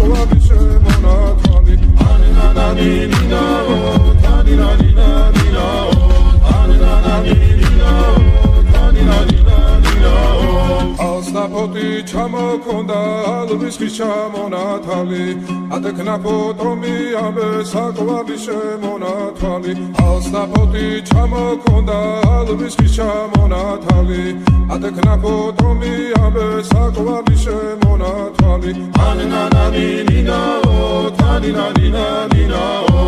საყვარლის შემონათვალი ანანანინინაო თანინანინანინაო ანანანინინაო თანინანინანინაო ალსნაფოტი ჩამოქონდა ალვის ხის ჩამონათალი ატექნა ფოტომი ამე საყვარლის შემონათვალი ალსნაფოტი ჩამოქონდა ალვის ხის ჩამონათალი ატექნა ფოტომი ამე საყვარლის შემონათვალი ანანანინინაო თანინანინანინაო